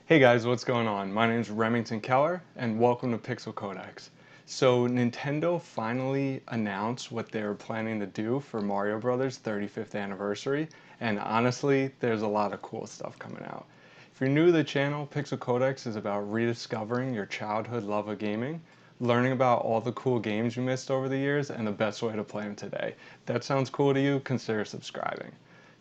Hey guys, what's going on? My name is Remington Keller and welcome to Pixel Codex. So Nintendo finally announced what they were planning to do for Mario Bros. 35th anniversary, and honestly, there's a lot of cool stuff coming out. If you're new to the channel, Pixel Codex is about rediscovering your childhood love of gaming, learning about all the cool games you missed over the years, and the best way to play them today. If that sounds cool to you, consider subscribing.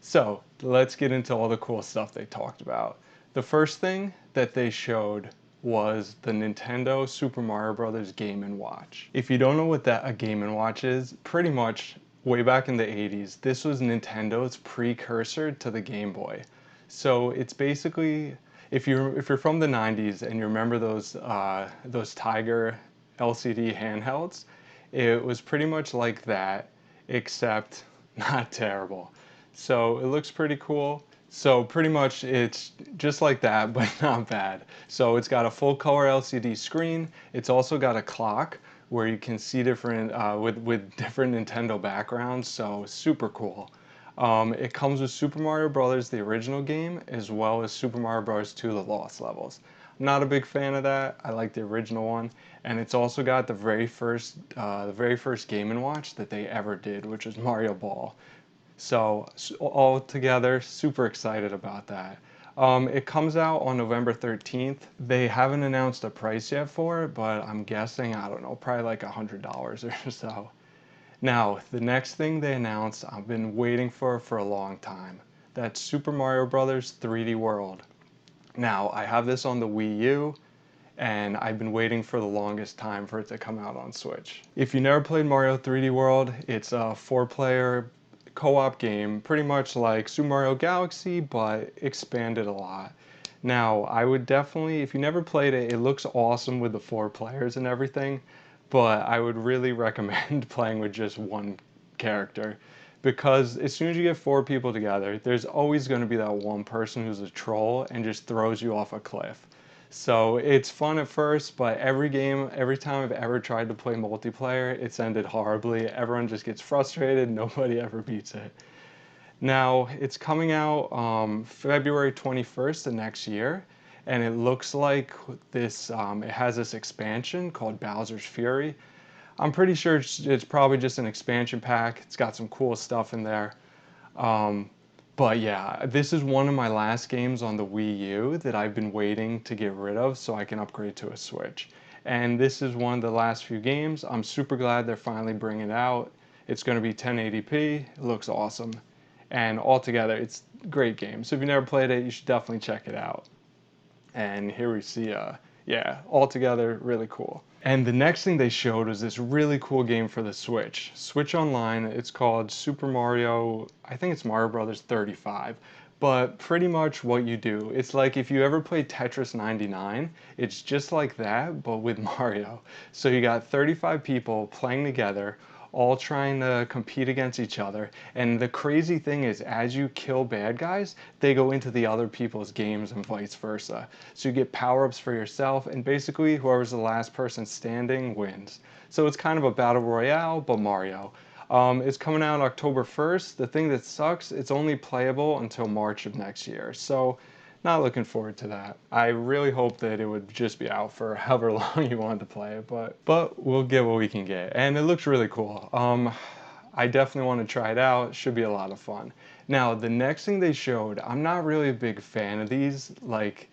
So let's get into all the cool stuff they talked about. The first thing that they showed was the Nintendo Super Mario Bros. Game & Watch. If you don't know what a Game & Watch is, pretty much way back in the 80s, this was Nintendo's precursor to the Game Boy. So it's basically, if you're from the 90s and you remember those Tiger LCD handhelds, it was pretty much like that, except not terrible. So it looks pretty cool. So pretty much it's just like that, but not bad. So it's got a full color LCD screen. It's also got a clock where you can see different, with different Nintendo backgrounds, so super cool. It comes with Super Mario Bros. The original game, as well as Super Mario Bros. 2 The Lost Levels. I'm not a big fan of that. I like the original one. And it's also got the very first Game & Watch that they ever did, which was Mario Ball. So all together, super excited about that. It comes out on November 13th. They haven't announced a price yet for it, but I'm guessing, I don't know, probably like $100 or so. Now, the next thing they announced, I've been waiting for a long time. That's Super Mario Bros. 3D World. Now, I have this on the Wii U, and I've been waiting for the longest time for it to come out on Switch. If you never played Mario 3D World, it's a 4-player co-op game, pretty much like Super Mario Galaxy, but expanded a lot. Now, I would definitely, if you never played it, it looks awesome with the 4 players and everything, but I would really recommend playing with just one character, because as soon as you get 4 people together, there's always going to be that one person who's a troll and just throws you off a cliff. So it's fun at first, but every time I've ever tried to play multiplayer, it's ended horribly. Everyone just gets frustrated, nobody ever beats it. Now, it's coming out February 21st of next year, and it looks like it has this expansion called Bowser's Fury. I'm pretty sure it's probably just an expansion pack. It's got some cool stuff in there. But yeah, this is one of my last games on the Wii U that I've been waiting to get rid of so I can upgrade to a Switch. And this is one of the last few games. I'm super glad they're finally bringing it out. It's going to be 1080p. It looks awesome. And altogether, it's a great game. So if you never played it, you should definitely check it out. And here we see, yeah, altogether, really cool. And the next thing they showed was this really cool game for the Switch. Switch Online, it's called Super Mario, I think it's Mario Bros. 35. But pretty much what you do, it's like if you ever played Tetris 99, it's just like that, but with Mario. So you got 35 people playing together, all trying to compete against each other. And the crazy thing is, as you kill bad guys, they go into the other people's games and vice versa. So you get power-ups for yourself, and basically whoever's the last person standing wins. So it's kind of a battle royale, but Mario. It's coming out October 1st. The thing that sucks, it's only playable until March of next year. So not looking forward to that. I really hope that it would just be out for however long you want to play it, but we'll get what we can get. And it looks really cool. I definitely want to try it out. It should be a lot of fun. Now, the next thing they showed, I'm not really a big fan of these. Like,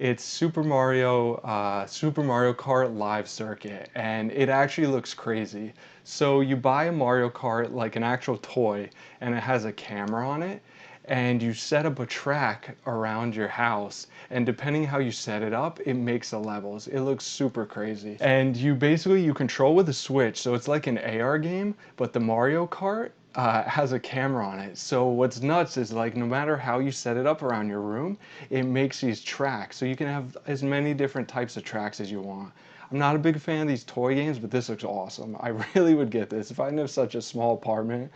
it's Super Mario Kart Live Circuit, and it actually looks crazy. So you buy a Mario Kart, like an actual toy, and it has a camera on it, and you set up a track around your house, and depending how you set it up, it makes the levels. It looks super crazy. And you control with a Switch, so it's like an AR game, but the Mario Kart has a camera on it. So what's nuts is, like, no matter how you set it up around your room, it makes these tracks. So you can have as many different types of tracks as you want. I'm not a big fan of these toy games, but this looks awesome. I really would get this. If I didn't have such a small apartment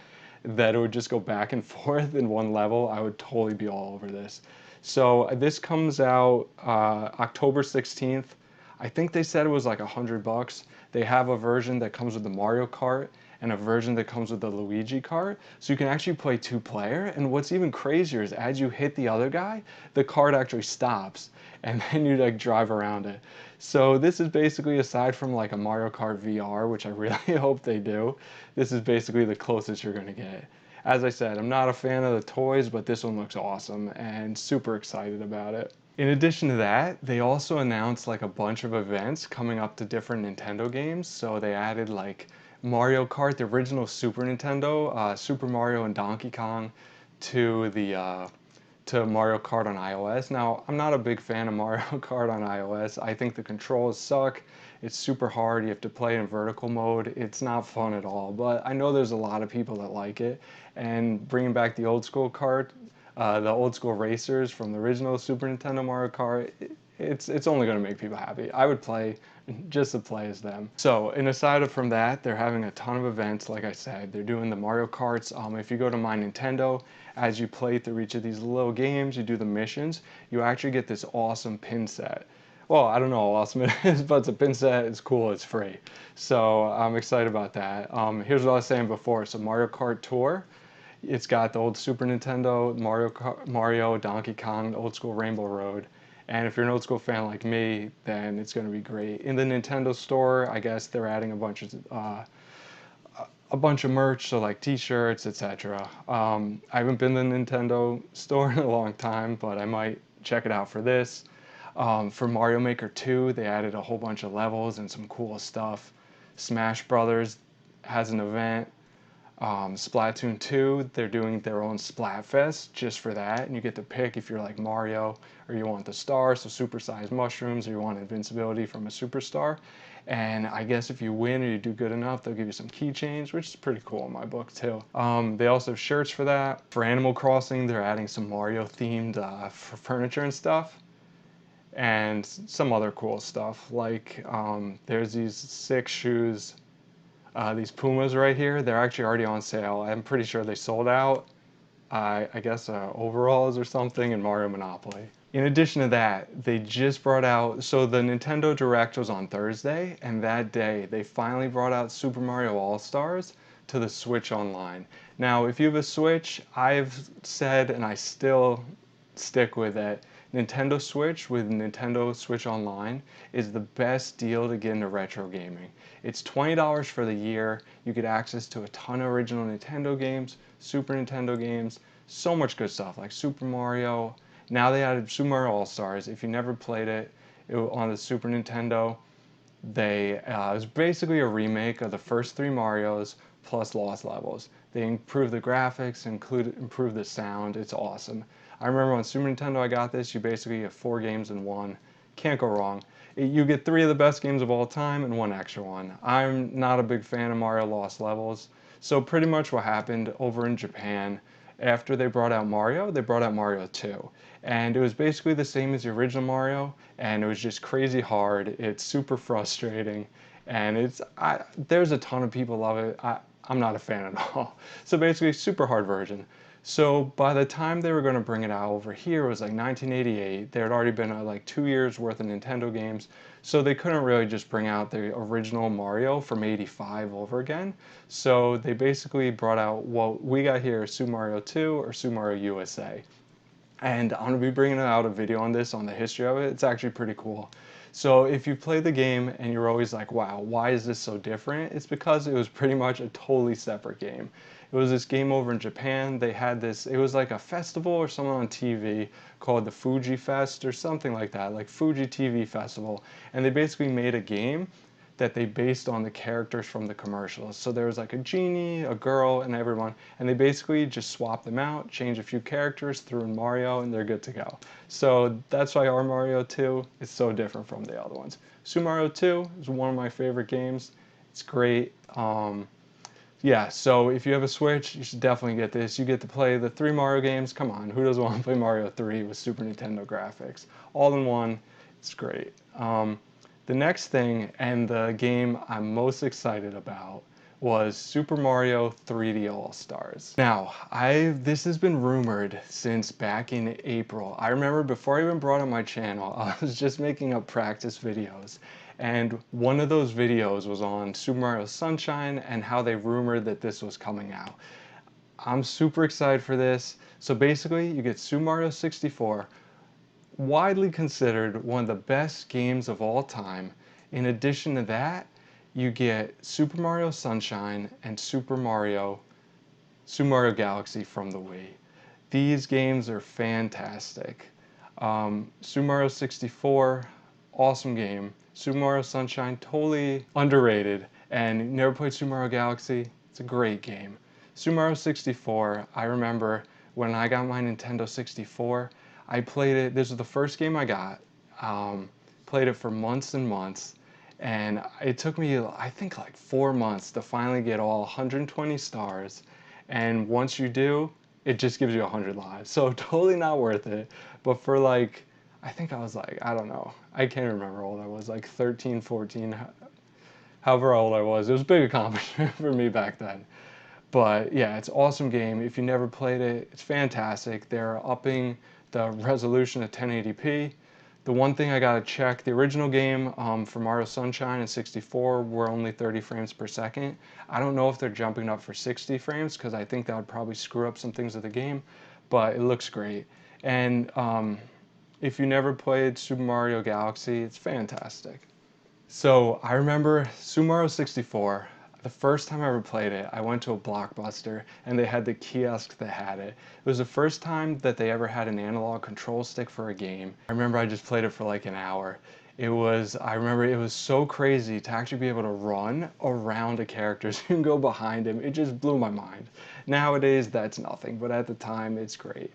that it would just go back and forth in one level, I would totally be all over this. So this comes out October 16th. I think they said it was like $100. They have a version that comes with the Mario Kart and a version that comes with the Luigi kart. So you can actually play two-player. And what's even crazier is as you hit the other guy, the kart actually stops and then you like drive around it. So this is basically, aside from like a Mario Kart VR, which I really hope they do, this is basically the closest you're gonna get. As I said, I'm not a fan of the toys, but this one looks awesome and super excited about it. In addition to that, they also announced like a bunch of events coming up to different Nintendo games. So they added like Mario Kart, the original Super Nintendo, Super Mario and Donkey Kong to the to Mario Kart on iOS. Now, I'm not a big fan of Mario Kart on iOS. I think the controls suck. It's super hard. You have to play in vertical mode. It's not fun at all. But I know there's a lot of people that like it. And bringing back the old school kart, the old school racers from the original Super Nintendo Mario Kart, it's only going to make people happy. I would play just to play as them. So, and aside from that, they're having a ton of events. Like I said, they're doing the Mario Karts. If you go to My Nintendo, as you play through each of these little games, you do the missions, you actually get this awesome pin set. Well, I don't know how awesome it is, but it's a pin set, it's cool, it's free. So I'm excited about that. Here's what I was saying before. So Mario Kart Tour, it's got the old Super Nintendo, Mario, Donkey Kong, old school Rainbow Road. And if you're an old school fan like me, then it's going to be great. In the Nintendo store, I guess they're adding a bunch of merch, so like t-shirts, etc. I haven't been to the Nintendo store in a long time, but I might check it out for this. For Mario Maker 2, they added a whole bunch of levels and some cool stuff. Smash Brothers has an event. Splatoon 2, they're doing their own Splatfest just for that, and you get to pick if you're like Mario or you want the star, so supersized mushrooms, or you want invincibility from a superstar. And I guess if you win or you do good enough, they'll give you some keychains, which is pretty cool in my book too. They also have shirts for that. For Animal Crossing, they're adding some Mario themed furniture and stuff, and some other cool stuff. Like there's these 6 shoes. These Pumas right here, they're actually already on sale. I'm pretty sure they sold out. I guess overalls or something in Mario Monopoly. In addition to that, they just brought out, so the Nintendo Direct was on Thursday, and that day they finally brought out Super Mario All-Stars to the Switch Online. Now, if you have a Switch, I've said, and I still stick with it, Nintendo Switch with Nintendo Switch Online is the best deal to get into retro gaming. It's $20 for the year. You get access to a ton of original Nintendo games, Super Nintendo games, so much good stuff like Super Mario. Now they added Super Mario All-Stars. If you never played it, on the Super Nintendo, it was basically a remake of the first 3 Marios plus Lost Levels. They improved the graphics, improved the sound. It's awesome. I remember on Super Nintendo I got this, you basically get 4 games in one. Can't go wrong. You get 3 of the best games of all time and 1 extra one. I'm not a big fan of Mario Lost Levels. So pretty much what happened over in Japan, after they brought out Mario, they brought out Mario 2. And it was basically the same as the original Mario, and it was just crazy hard. It's super frustrating, and there's a ton of people love it. I'm not a fan at all. So basically, super hard version. So by the time they were going to bring it out over here, it was like 1988. There had already been like 2 years worth of Nintendo games, so they couldn't really just bring out the original Mario from '85 over again. So they basically brought out what we got here, Super Mario 2 or Super Mario USA. And I'm going to be bringing out a video on this, on the history of it. It's actually pretty cool. So if you play the game and you're always like, wow, why is this so different? It's because it was pretty much a totally separate game. It was this game over in Japan. They had this, it was like a festival or something on TV called the Fuji Fest or something like that, like Fuji TV Festival. And they basically made a game that they based on the characters from the commercials. So there was like a genie, a girl, and everyone, and they basically just swapped them out, changed a few characters, threw in Mario, and they're good to go. So that's why our Mario 2 is so different from the other ones. Super Mario 2 is one of my favorite games. It's great. Yeah, so if you have a Switch, you should definitely get this. You get to play the 3 Mario games. Come on, who doesn't want to play Mario 3 with Super Nintendo graphics? All in one, it's great. The next thing, and the game I'm most excited about, was Super Mario 3D All-Stars. Now, this has been rumored since back in April. I remember before I even brought up my channel, I was just making up practice videos. And one of those videos was on Super Mario Sunshine and how they rumored that this was coming out. I'm super excited for this. So basically, you get Super Mario 64, widely considered one of the best games of all time. In addition to that, you get Super Mario Sunshine and Super Mario Galaxy from the Wii. These games are fantastic. Super Mario 64, awesome game. Super Mario Sunshine, totally underrated. And you never played Super Mario Galaxy? It's a great game. Super Mario 64, I remember when I got my Nintendo 64, I played it. This was the first game I got. Played it for months and months. And it took me, I think, like 4 months to finally get all 120 stars. And once you do, it just gives you 100 lives. So totally not worth it. But for like, I think I was like, I don't know. I can't remember how old I was, like 13, 14, however old I was. It was a big accomplishment for me back then. But yeah, it's an awesome game. If you never played it, it's fantastic. They're upping the resolution to 1080p. The one thing I gotta check, the original game for Mario Sunshine and 64 were only 30 frames per second. I don't know if they're jumping up for 60 frames because I think that would probably screw up some things of the game, but it looks great. And if you never played Super Mario Galaxy, it's fantastic. So I remember Super Mario 64, the first time I ever played it, I went to a Blockbuster and they had the kiosk that had it. It was the first time that they ever had an analog control stick for a game. I remember I just played it for like an hour. I remember it was so crazy to actually be able to run around a character so you can go behind him. It just blew my mind. Nowadays, that's nothing, but at the time, it's great.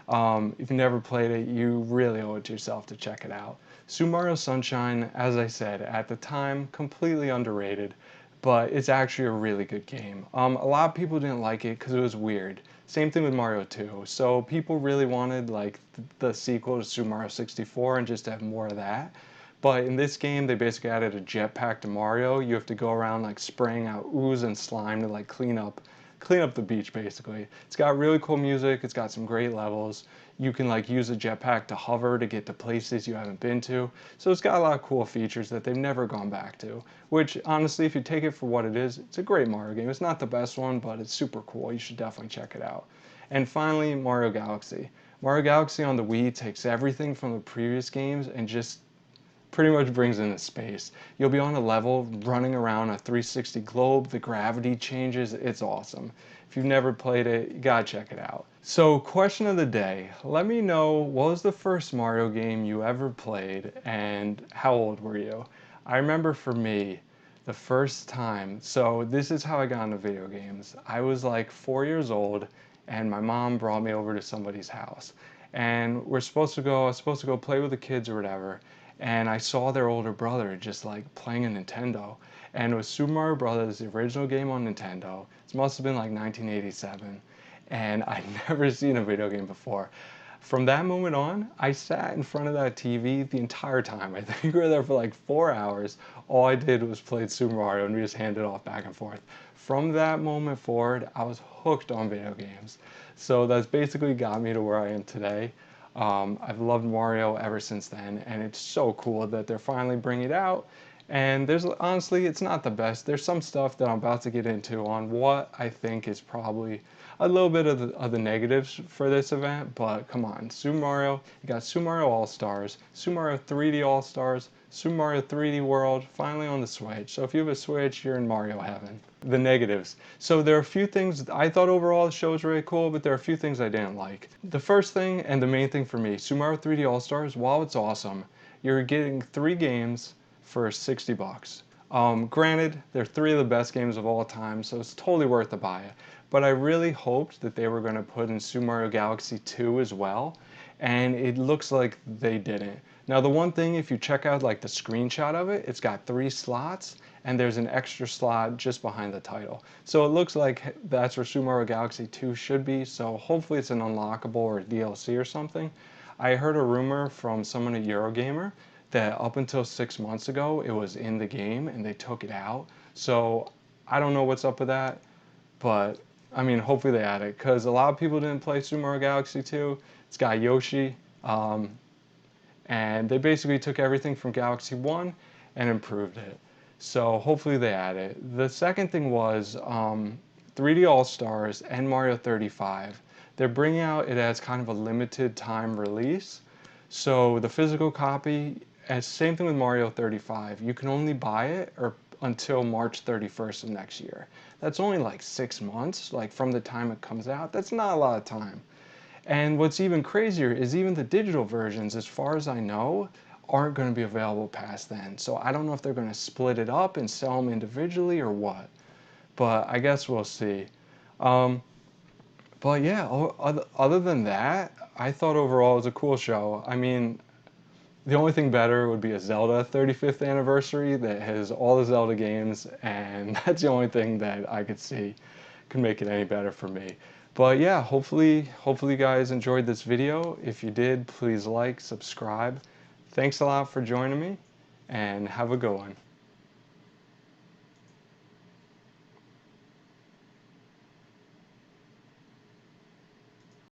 If you never played it, you really owe it to yourself to check it out. Super Mario Sunshine, as I said, at the time, completely underrated, but it's actually a really good game. A lot of people didn't like it because it was weird. Same thing with Mario 2. So people really wanted like the sequel to Super Mario 64 and just to have more of that. But in this game, they basically added a jetpack to Mario. You have to go around like spraying out ooze and slime to like clean up the beach basically. It's got really cool music, it's got some great levels. You can like use a jetpack to hover to get to places you haven't been to. So it's got a lot of cool features that they've never gone back to, which honestly, if you take it for what it is, it's a great Mario game. It's not the best one, but it's super cool. You should definitely check it out. And finally, Mario Galaxy. Mario Galaxy on the Wii takes everything from the previous games and just pretty much brings into space. You'll be on a level running around a 360 globe, the gravity changes, it's awesome. If you've never played it, you gotta check it out. So question of the day, let me know what was the first Mario game you ever played and how old were you? I remember for me, the first time, so this is how I got into video games. I was like 4 years old and my mom brought me over to somebody's house. And I was supposed to go play with the kids or whatever. And I saw their older brother just like playing a Nintendo. And it was Super Mario Brothers, the original game on Nintendo. This must have been like 1987. And I'd never seen a video game before. From that moment on, I sat in front of that TV the entire time. I think we were there for like 4 hours. All I did was play Super Mario and we just handed off back and forth. From that moment forward, I was hooked on video games. So that's basically got me to where I am today. I've loved Mario ever since then, and it's so cool that they're finally bringing it out. And honestly, it's not the best. There's some stuff that I'm about to get into on what I think is probably a little bit of the negatives for this event, but come on, Super Mario, you got Super Mario All-Stars, Super Mario 3D All-Stars, Super Mario 3D World, finally on the Switch. So if you have a Switch, you're in Mario heaven. The negatives. So there are a few things, I thought overall the show was really cool, but there are a few things I didn't like. The first thing, and the main thing for me, Super Mario 3D All-Stars, while it's awesome, you're getting 3 games for 60 bucks. Granted, they're 3 of the best games of all time, so it's totally worth the buy. But I really hoped that they were going to put in Super Mario Galaxy 2 as well, and it looks like they didn't. Now the one thing, if you check out like the screenshot of it, it's got 3 slots, and there's an extra slot just behind the title. So it looks like that's where Super Mario Galaxy 2 should be, so hopefully it's an unlockable or a DLC or something. I heard a rumor from someone at Eurogamer that up until 6 months ago, it was in the game and they took it out. So I don't know what's up with that, but I mean, hopefully they add it, because a lot of people didn't play Super Mario Galaxy 2. It's got Yoshi, and they basically took everything from Galaxy 1 and improved it. So hopefully they add it. The second thing was 3D All-Stars and Mario 35. They're bringing out it as kind of a limited time release. So the physical copy, as same thing with Mario 35, you can only buy it until March 31st of next year. That's only like 6 months, like from the time it comes out. That's not a lot of time. And what's even crazier is even the digital versions, as far as I know, aren't going to be available past then. So I don't know if they're going to split it up and sell them individually or what. But I guess we'll see. But yeah, other than that, I thought overall it was a cool show. I mean, the only thing better would be a Zelda 35th anniversary that has all the Zelda games, and that's the only thing that I could see could make it any better for me. But yeah, hopefully you guys enjoyed this video. If you did, please like, subscribe. Thanks a lot for joining me, and have a good one.